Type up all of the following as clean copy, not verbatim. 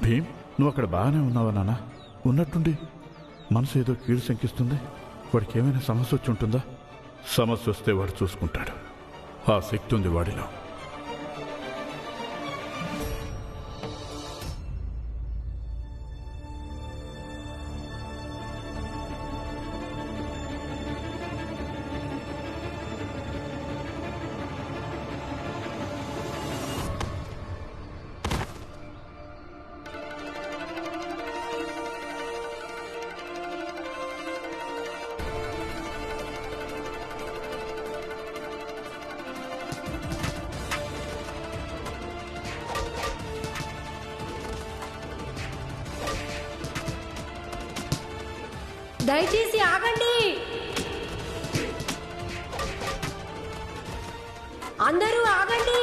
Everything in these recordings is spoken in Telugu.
భీమ్, నువ్వు అక్కడ బాగానే ఉన్నావా నాన్న? ఉన్నట్టుండి మనసు ఏదో కీడు శంకిస్తుంది. వాడికి ఏమైనా సమస్య వచ్చి ఉంటుందా? సమస్య వస్తే వాడు చూసుకుంటాడు. ఆ శక్తి ఉంది వాడిలో. దయచేసి ఆగండి. అందరూ ఆగండి.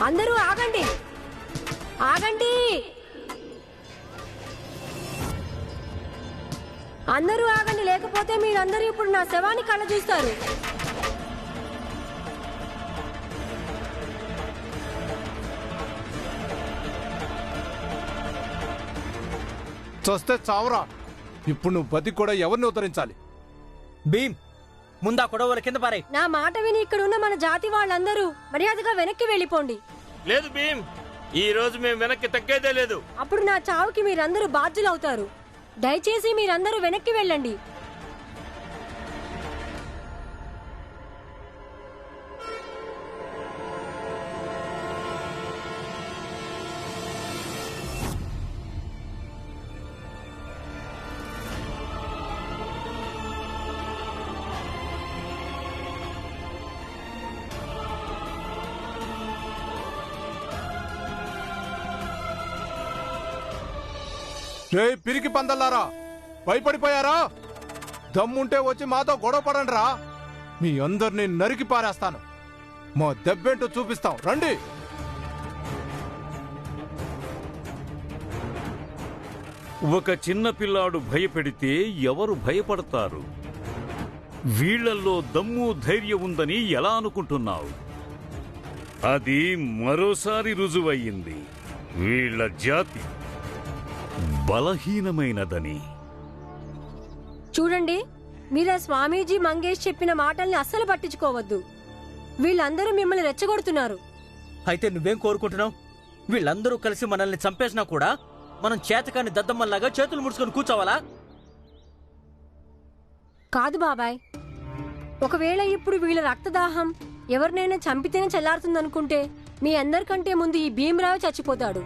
అందరూ ఆగండి. ఆగండి. అందరూ ఆగండి, లేకపోతే మీరందరూ ఇప్పుడు నా శవాన్ని కళ్ళ చూస్తారు. చస్తే చావరా. ఇప్పుడు నువ్వు బతికి కూడా ఎవరిని ఉద్ధరించాలి? భీమ్, ముందా కొడవల కింద పారే. నా మాట విని ఇక్కడ ఉన్న మన జాతి వాళ్ళందరూ మర్యాదగా వెనక్కి వెళ్ళిపోండి. లేదు భీమ్, ఈ రోజు మేము వెనక్కి తగ్గేదే లేదు. అప్పుడు నా చావుకి మీరందరూ బాధ్యులవుతారు. దయచేసి మీరందరూ వెనక్కి వెళ్ళండి. రే పిరికి పందల్లారా, భయపడిపోయారా? దమ్ముంటే వచ్చి మాతో గొడవ పడండి రా. మీ అందరినీ నరికి పారేస్తాను. మా దెబ్బేంటో చూపిస్తాం, రండి. ఒక చిన్న పిల్లాడు భయపెడితే ఎవరు భయపడతారు? వీళ్లల్లో దమ్ము ధైర్యం ఉందని ఎలా అనుకుంటున్నావు? అది మరోసారి రుజువయ్యింది. వీళ్ల జాతి బలహీనమైనదని. చూడండి, మీరా స్వామీజీ మంగేష్ చెప్పిన మాటల్ని అస్సలు పట్టించుకోవద్దు. వీళ్ళందరూ మిమ్మల్ని రెచ్చగొడుతున్నారు. అయితే నువ్వేం కోరుకుంటున్నావు? వీళ్ళందరూ కలిసి మనల్ని చంపేసినా కూడా మనం చేతకాని దద్దమ్మల్లాగా చేతులు ముడుచుకొని కూర్చోవాలా? కాదు బాబాయ్. ఒకవేళ ఇప్పుడు వీళ్ళ రక్తదాహం ఎవరినైనా చంపితేనే చల్లారుతుందనుకుంటే మీ అందరికంటే ముందు ఈ భీమరావు చచ్చిపోతాడు.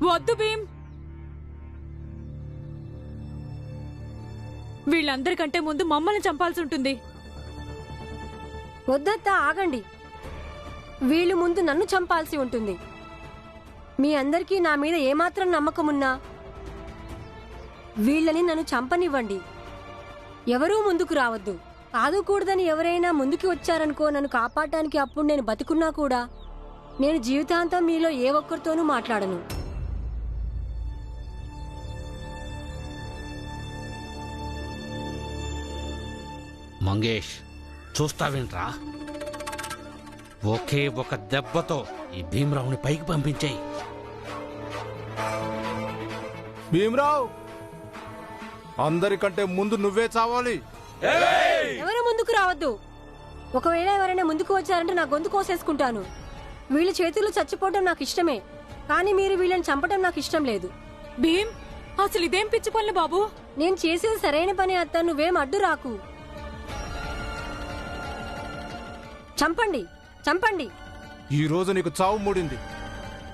వద్దు భీమ్, వీళ్ళందరికంటే ముందు మమ్మల్ని చంపాల్సి ఉంటుంది. వద్దత్తా, ఆగండి. వీళ్ళు ముందు నన్ను చంపాల్సి ఉంటుంది. మీ అందరికీ నా మీద ఏమాత్రం నమ్మకమున్నా వీళ్ళని నన్ను చంపనివ్వండి. ఎవరూ ముందుకు రావద్దు. కాదుకూడదని ఎవరైనా ముందుకు వచ్చారనుకో నన్ను కాపాడటానికి, అప్పుడు నేను బతికున్నా కూడా నేను జీవితాంతం మీలో ఏ ఒక్కరితోనూ మాట్లాడను. మంగేష్, చూస్తావేంట్రా? ఒకే ఒక దెబ్బతో ఈ భీమరావుని పైకి పంపించాయి. భీమరావు, అందరికంటే ముందు నువ్వే చావాలి. ఎవరు ముందుకు రావద్దు. ఒకవేళ ఎవరైనా ముందుకు వచ్చారంటే నా గొంతు కోసేసుకుంటాను. వీళ్ళ చేతుల్లో చచ్చిపోవడం నాకు ఇష్టమే, కానీ మీరు వీళ్ళని చంపడం నాకు ఇష్టం లేదు. భీమ్, అసలు ఇదేం పిచ్చి పనులు బాబు? నేను చేసేది సరైన పని అత్త, నువ్వేం అడ్డు రాకు. చంపండి, చంపండి. ఈ రోజు నీకు చావు మూడింది.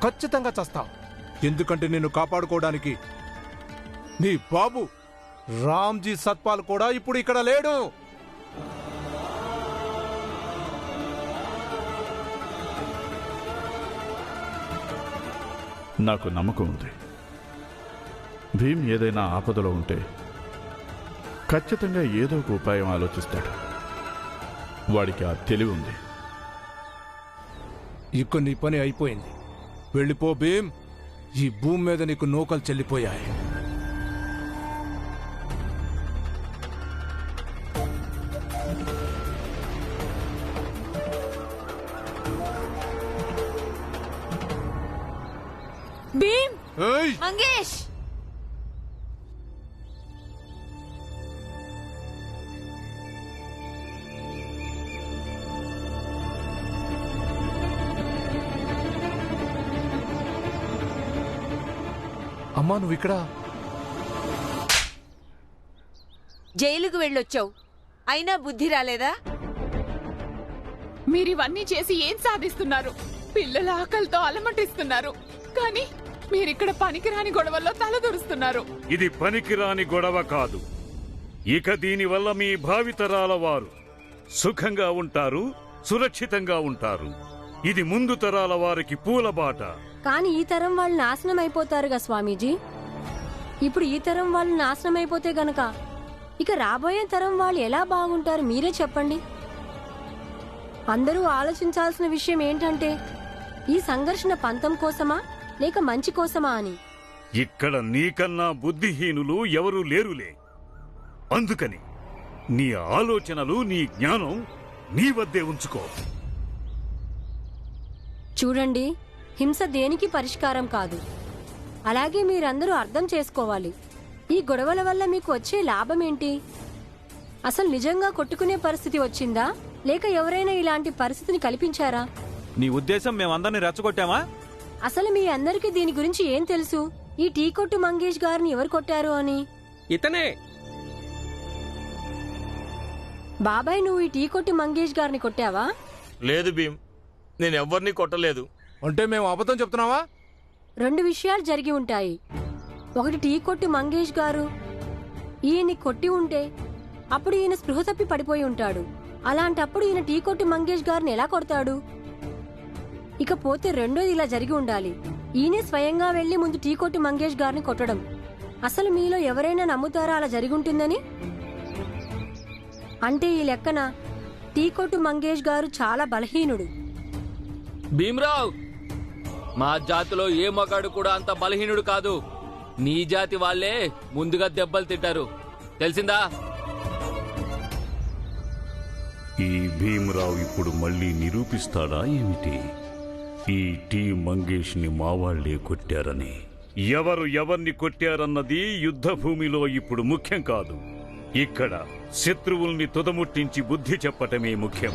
ఖచ్చితంగా చస్తావు. ఎందుకంటే నిన్ను కాపాడుకోవడానికి నీ బాబు రామ్జీ సత్పాల్ కూడా ఇప్పుడు ఇక్కడ లేడు. నాకు నమ్మకం ఉంది. భీమ్ ఏదైనా ఆపదలో ఉంటే ఖచ్చితంగా ఏదో ఒక ఉపాయం ఆలోచిస్తాడు. వాడికి ఆ తెలివి ఉంది. ఇక నీ పని అయిపోయింది. వెళ్ళిపో భీమ్. ఈ భూమి మీద నీకు నూకలు చెల్లిపోయాయి. భీమ్! ఏయ్! మంగేష్! అమ్మా నువ్వు ఇక్కడ? జైలుకు వెళ్ళొచ్చావు, అయినా బుద్ధి రాలేదా? మీరివన్నీ చేసి ఏం సాధిస్తున్నారు? పిల్లల ఆకలితో అలమటిస్తున్నారు, కానీ మీరిక్కడ పనికిరాని గొడవల్లో తలదూరుస్తున్నారు. ఇది పనికిరాని గొడవ కాదు. ఇక దీనివల్ల మీ భావితరాల వారు సుఖంగా ఉంటారు, సురక్షితంగా ఉంటారు. ఇది ముందు తరాల వారికి పూలబాట. కానీ ఈ తరం వాళ్ళు నాశనం అయిపోతారుగా స్వామీజీ. ఇప్పుడు ఈ తరం వాళ్ళు నాశనం అయిపోతే గనక ఇక రాబోయే తరం వాళ్ళు ఎలా బాగుంటారు మీరే చెప్పండి. అందరూ ఆలోచించాల్సిన విషయం ఏంటంటే ఈ సంఘర్షణ పంతం కోసమా లేక మంచి కోసమా అని. ఇక్కడ నీకన్నా బుద్ధిహీనులు ఎవరూ లేరులే. అందుకని నీ ఆలోచనలు, నీ జ్ఞానం నీ వద్దే ఉంచుకో. చూడండి, హింస దేనికి పరిష్కారం కాదు. అలాగే మీరందరూ అర్థం చేసుకోవాలి, ఈ గొడవల వల్ల మీకు వచ్చే లాభం ఏంటి? అసలు నిజంగా కొట్టుకునే పరిస్థితి వచ్చిందా లేక ఎవరైనా ఇలాంటి పరిస్థితిని కల్పించారా? నీ ఉద్దేశం మేమందరినీ రెచ్చగొట్టామా? అసలు మీ అందరికీ దీని గురించి ఏం తెలుసు? ఈ టీ కొట్టు మంగేష్ గారిని ఎవరు కొట్టారు అని? ఇతనే. బాబాయ్, నువ్వు ఈ టీ కొట్టు మంగేష్ గారిని కొట్టావా? లేదు భీమ్, నేను ఎవరిని కొట్టలేదు. అంటే మేము అబద్ధం చెప్తున్నావా? 2 విషయాలు జరిగి ఉంటాయి. ఒకటి, టీ కొట్టు మంగేష్ గారు ఈయన్ని కొట్టి ఉంటే అప్పుడు ఈయన స్పృహ తప్పి పడిపోయి ఉంటాడు. అలాంటప్పుడు ఈయన టీ కొట్టు మంగేష్ గారిని ఎలా కొడతాడు? ఇకపోతే రెండోది ఇలా జరిగి ఉండాలి, ఈయనే స్వయంగా వెళ్లి ముందు టీ కొట్టు మంగేష్ గారిని కొట్టడం. అసలు మీలో ఎవరైనా నమ్ముతారా అలా జరిగి ఉంటుందని? అంటే ఈ లెక్కన టీ కొట్టు మంగేష్ గారు చాలా బలహీనుడు. భీమ్రావ్, మా జాతిలో ఏ మగాడు కూడా అంత బలహీనుడు కాదు. నీ జాతి వాళ్లే ముందుగా దెబ్బలు తింటారు, తెలిసిందా? ఈ భీమరావు ఇప్పుడు మళ్ళీ నిరూపిస్తాడా ఏమిటి ఈ టీ మంగేష్ ని మావాళ్లే కొట్టారని? ఎవరు ఎవర్ని కొట్టారన్నది యుద్ధ భూమిలో ఇప్పుడు ముఖ్యం కాదు. ఇక్కడ శత్రువుల్ని తుదముట్టించి బుద్ధి చెప్పటమే ముఖ్యం.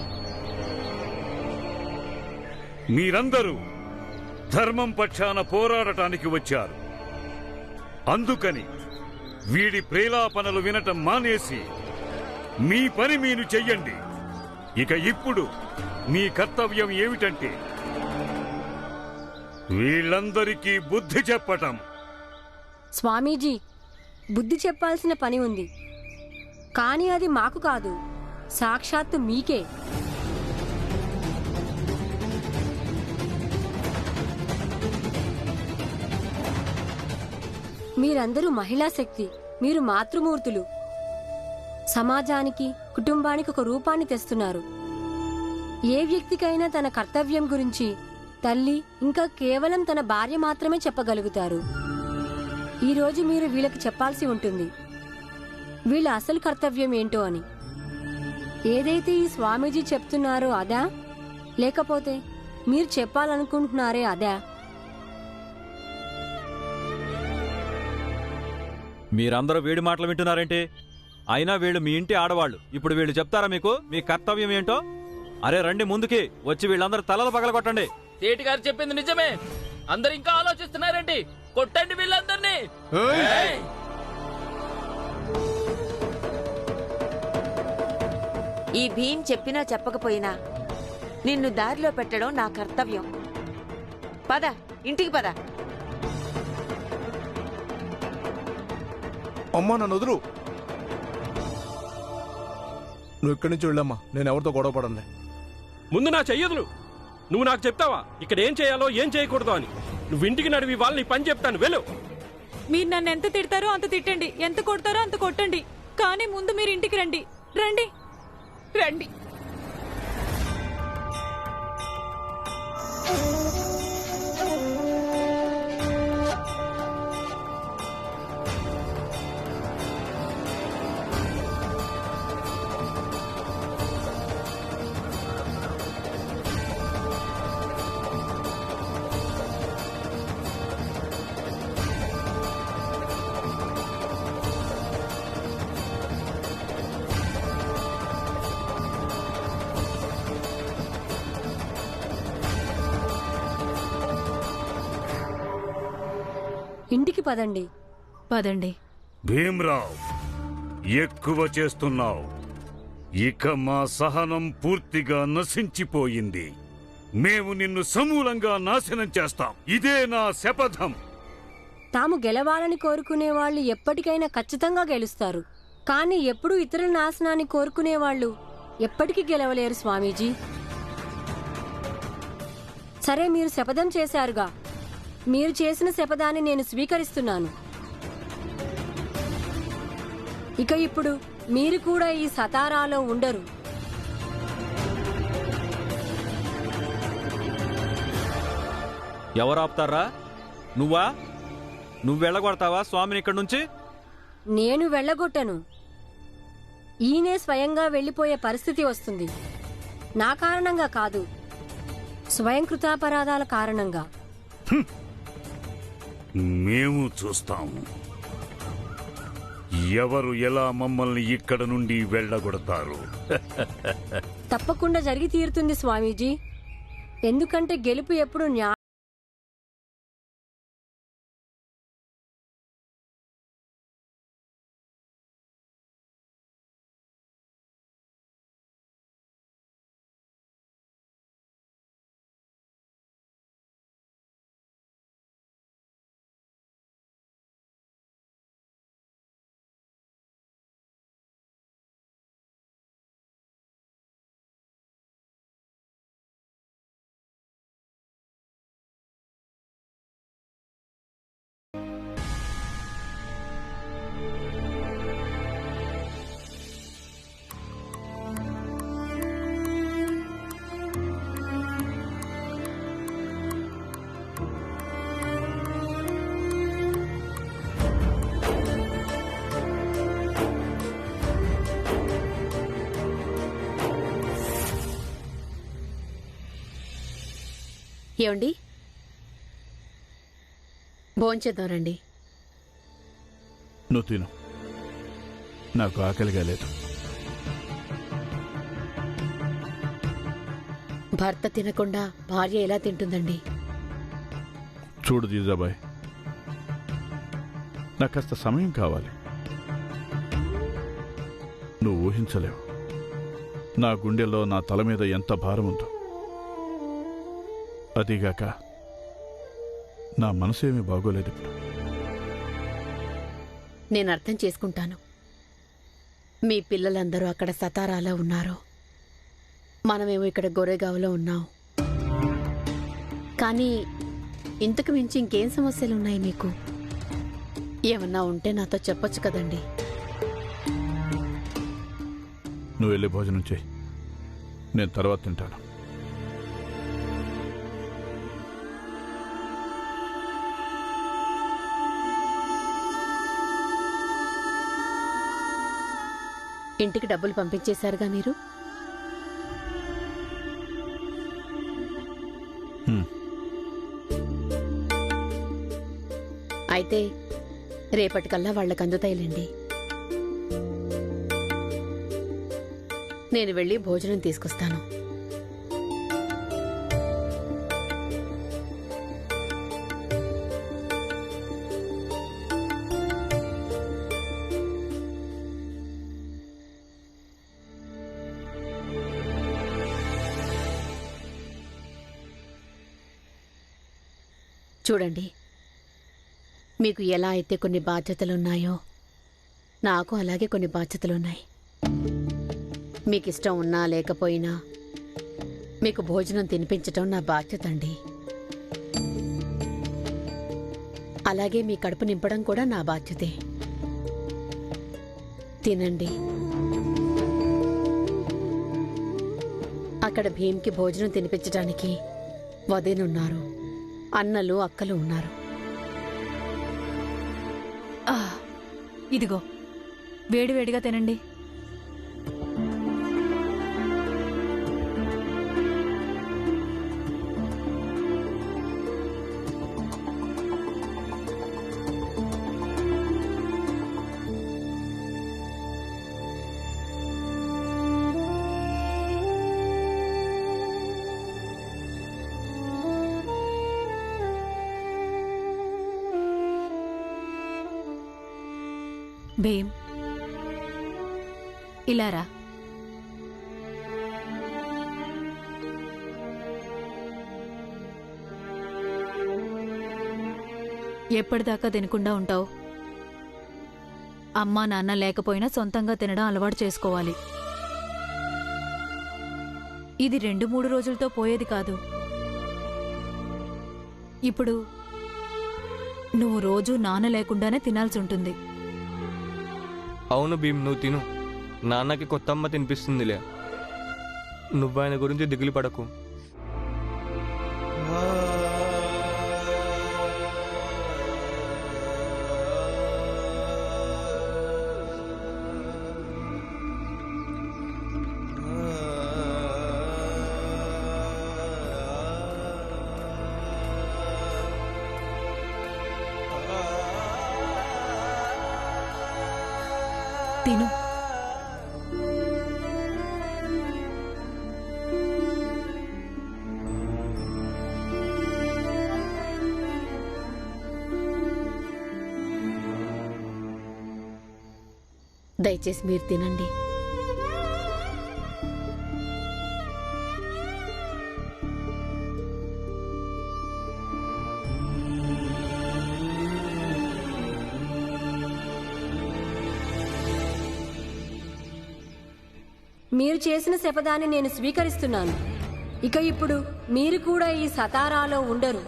మీరందరూ ధర్మం పక్షాన పోరాడటానికి వచ్చారు. అందుకని వీడి ప్రేలాపనలు వినటం మానేసి మీ పని మీరు చెయ్యండి. ఇక ఇప్పుడు మీ కర్తవ్యం ఏమిటంటే వీళ్ళందరికీ బుద్ధి చెప్పటం. స్వామీజీ, బుద్ధి చెప్పాల్సిన పని ఉంది, కానీ అది మాకు కాదు, సాక్షాత్తు మీకే. మీరందరూ మహిళా శక్తి, మీరు మాతృమూర్తులు. సమాజానికి, కుటుంబానికి ఒక రూపాన్ని తెస్తున్నారు. ఏ వ్యక్తికైనా తన కర్తవ్యం గురించి తల్లి ఇంకా కేవలం తన భార్య మాత్రమే చెప్పగలుగుతారు. ఈరోజు మీరు వీళ్ళకి చెప్పాల్సి ఉంటుంది వీళ్ళ అసలు కర్తవ్యం ఏంటో అని. ఏదైతే ఈ స్వామీజీ చెప్తున్నారో అదా, లేకపోతే మీరు చెప్పాలనుకుంటున్నారే అదా? మీరందరూ వీడి మాటలు వింటున్నారేంటి? అయినా వీళ్ళు మీ ఇంటి ఆడవాళ్ళు. ఇప్పుడు వీళ్ళు చెప్తారా మీకు మీ కర్తవ్యం ఏంటో? అరే రండి ముందుకి వచ్చి వీళ్ళందరూ తలలు పగలగొట్టండి. సేటి గారు చెప్పింది నిజమే. అందరు ఇంకా ఆలోచిస్తున్నారేంటి? కొట్టండి వీళ్ళందరినీ. ఈ భీమ్ చెప్పినా చెప్పకపోయినా నిన్ను దారిలో పెట్టడం నా కర్తవ్యం. పద, ఇంటికి పద. అమ్మా నన్ను వదులు. నువ్వు ఇక్కడి నుంచి వెళ్ళమ్మా, నేను ఎవరితో గొడవ పడలే. ముందు నా చెయ్యదులు. నువ్వు నాకు చెప్తావా ఇక్కడ ఏం చేయాలో ఏం చేయకూడదు అని? నువ్వు ఇంటికి నడివి వాళ్ళని పని చెప్తాను వెళ్ళు. మీరు నన్ను ఎంత తిడతారో అంత తిట్టండి, ఎంత కొడతారో అంత కొట్టండి, కానీ ముందు మీరు ఇంటికి రండి. రండి రండి. ఇంటికి పదండి. పదండి. భీమ్రావ్, ఎక్కువ చేస్తున్నావు. ఇక మా సహనం పూర్తిగా నశించిపోయింది. మేము నిన్ను సమూలంగా నాశనం చేస్తాం. ఇదే నా శపథం. తాము గెలవాలని కోరుకునే వాళ్ళు ఎప్పటికైనా ఖచ్చితంగా గెలుస్తారు, కానీ ఎప్పుడూ ఇతరుల నాశనాన్ని కోరుకునే వాళ్ళు ఎప్పటికీ గెలవలేరు స్వామీజీ. సరే, మీరు శపథం చేశారుగా, మీరు చేసిన శపథాన్ని నేను స్వీకరిస్తున్నాను. ఇక ఇప్పుడు మీరు కూడా ఈ సతారాలో ఉండరు. ఎవరు ఆపుతారా? నువ్వా? నువ్వు వెళ్ళగొడతావా స్వామిని ఇక్కడి నుంచి? నేను వెళ్ళగొట్టను. ఈయనే స్వయంగా వెళ్ళిపోయే పరిస్థితి వస్తుంది. నా కారణంగా కాదు, స్వయం కృతాపరాధాల కారణంగా. మేము చూస్తాము ఎవరు ఎలా మమ్మల్ని ఇక్కడ నుండి వెళ్ళగొడతారు. తప్పకుండా జరిగి తీరుతుంది స్వామీజీ, ఎందుకంటే గెలుపు ఎప్పుడు ఏమండి, భోంచేద్దాం రండి. నువ్వు తిను, నాకు ఆకలిగా లేదు. భర్త తినకుండా భార్య ఎలా తింటుందండి? చూడు జీజాబాయ్, నాకు కాస్త సమయం కావాలి. నువ్వు ఊహించలేవు నా గుండెల్లో నా తల మీద ఎంత భారం ఉందో. అదీగాక నా మనసేమీ బాగోలేదు ఇప్పుడు. నేను అర్థం చేసుకుంటాను. మీ పిల్లలందరూ అక్కడ సతారాలో ఉన్నారు, మనమేమో ఇక్కడ గొరేగావ్లో ఉన్నాం. కానీ ఇంతకు మించి ఇంకేం సమస్యలున్నాయి మీకు? ఏమన్నా ఉంటే నాతో చెప్పొచ్చు కదండి. నువ్వు వెళ్ళి భోజనం చేయి, నేను తర్వాత తింటాను. ఇంటికి డబ్బులు పంపించేశారుగా మీరు? అయితే రేపటికల్లా వాళ్ళకి అందుతాయిలేండి. నేను వెళ్ళి భోజనం తీసుకొస్తాను. చూడండి, మీకు ఎలా అయితే కొన్ని బాధ్యతలున్నాయో నాకు అలాగే కొన్ని బాధ్యతలున్నాయి. మీకు ఇష్టం ఉన్నా లేకపోయినా మీకు భోజనం తినిపించటం నా బాధ్యత అండి. అలాగే మీ కడుపు నింపడం కూడా నా బాధ్యతే. తినండి. అక్కడ భీమ్కి భోజనం తినిపించడానికి వదినున్నారు, అన్నలు అక్కలు ఉన్నారు. ఇదిగో వేడివేడిగా తినండి. భీమ్, ఇలారా. ఎప్పటిదాకా తినకుండా ఉంటావు? అమ్మా నాన్న లేకపోయినా సొంతంగా తినడం అలవాటు చేసుకోవాలి. ఇది 2-3 రోజులతో పోయేది కాదు. ఇప్పుడు నువ్వు రోజూ నాన్న లేకుండానే తినాల్సి ఉంటుంది. అవును భీమ్, నువ్వు తిను. నాన్నకి కొత్తమ్మ తినిపిస్తుందిలే. నువ్వు ఆయన గురించి దిగులు పడకు. తిను. దయచేసి మీరు తినండి. మీరు చేసిన శపథాన్ని నేను స్వీకరిస్తున్నాను. ఇక ఇప్పుడు మీరు కూడా ఈ సతారాలో ఉండరు.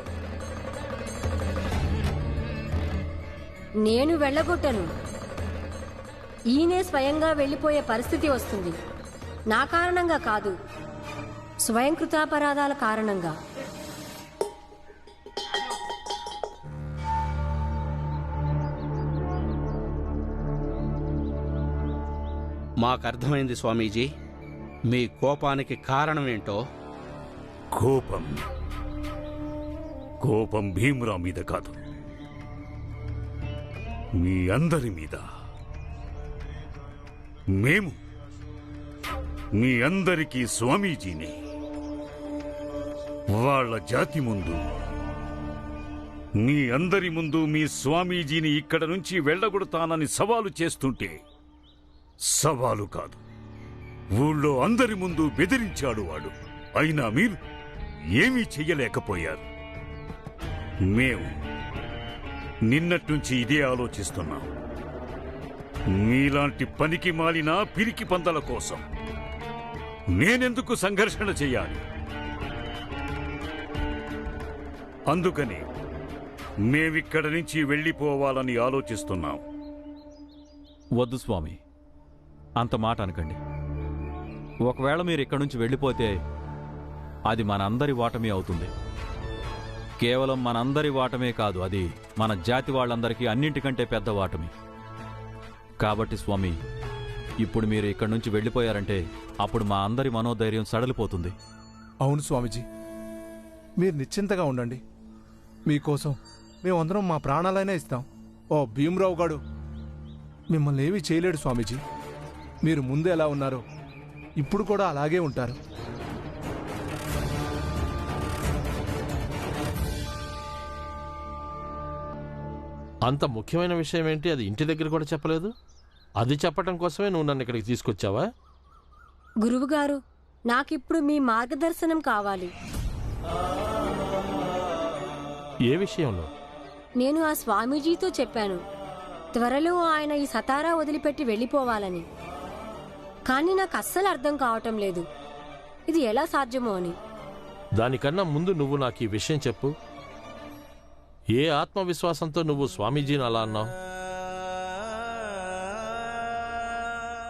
నేను వెళ్ళగొట్టను. ఈయనే స్వయంగా వెళ్ళిపోయే పరిస్థితి వస్తుంది. నా కారణంగా కాదు, స్వయంకృతాపరాధాల కారణంగా. మాకర్థమైంది స్వామీజీ. మీ కోపానికి కారణమేంటో. కోపం భీమరావు మీద కాదు, మీ అందరి మీద. మేము మీ అందరికీ స్వామీజీని. వాళ్ళ జాతి ముందు, మీ అందరి ముందు మీ స్వామీజీని ఇక్కడ నుంచి వెళ్ళగొడతానని సవాలు చేస్తుంటే, సవాలు కాదు, ఊళ్ళో అందరి ముందు బెదిరించాడు వాడు. అయినా మీరు ఏమీ చెయ్యలేకపోయారు. మేము నిన్నట్నుంచి ఇదే ఆలోచిస్తున్నాం. మీలాంటి పనికి మాలిన పిరికి పందల కోసం నేనెందుకు సంఘర్షణ చెయ్యాలి? అందుకని మేమిక్కడి నుంచి వెళ్ళిపోవాలని ఆలోచిస్తున్నాం. వద్దు స్వామి, అంత మాట అనకండి. ఒకవేళ మీరు ఇక్కడి నుంచి వెళ్ళిపోతే అది మనందరి వాటమే అవుతుంది. కేవలం మనందరి వాటమే కాదు, అది మన జాతి వాళ్ళందరికీ అన్నింటికంటే పెద్ద వాటమే. కాబట్టి స్వామి, ఇప్పుడు మీరు ఇక్కడి నుంచి వెళ్ళిపోయారంటే అప్పుడు మా అందరి మనోధైర్యం సడలిపోతుంది. అవును స్వామీజీ, మీరు నిశ్చింతగా ఉండండి. మీకోసం మేమందరం మా ప్రాణాలైనా ఇస్తాం. ఓ భీమరావు గాడు మిమ్మల్ని ఏమీ చేయలేడు స్వామీజీ. మీరు ముందు ఎలా ఉన్నారో ఇప్పుడు కూడా అలాగే ఉంటారు. అంత ముఖ్యమైన విషయం ఏంటి? అది ఇంటి దగ్గర కూడా చెప్పలేదు. అది చెప్పడం కోసమే నువ్వు నన్ను ఇక్కడికి తీసుకొచ్చావా? గురువుగారు, నాకిప్పుడు మీ మార్గదర్శనం కావాలి. ఏ విషయంలో? నేను ఆ స్వామీజీతో చెప్పాను, త్వరలో ఆయన ఈ సతారా వదిలిపెట్టి వెళ్ళిపోవాలని. కానీ నాకు అస్సలు అర్థం కావటం లేదు ఇది ఎలా సాధ్యమో అని. దానికన్నా ముందు నువ్వు నాకు ఈ విషయం చెప్పు. ఏ ఆత్మవిశ్వాసంతో నువ్వు స్వామీజీని అలా అన్నావు?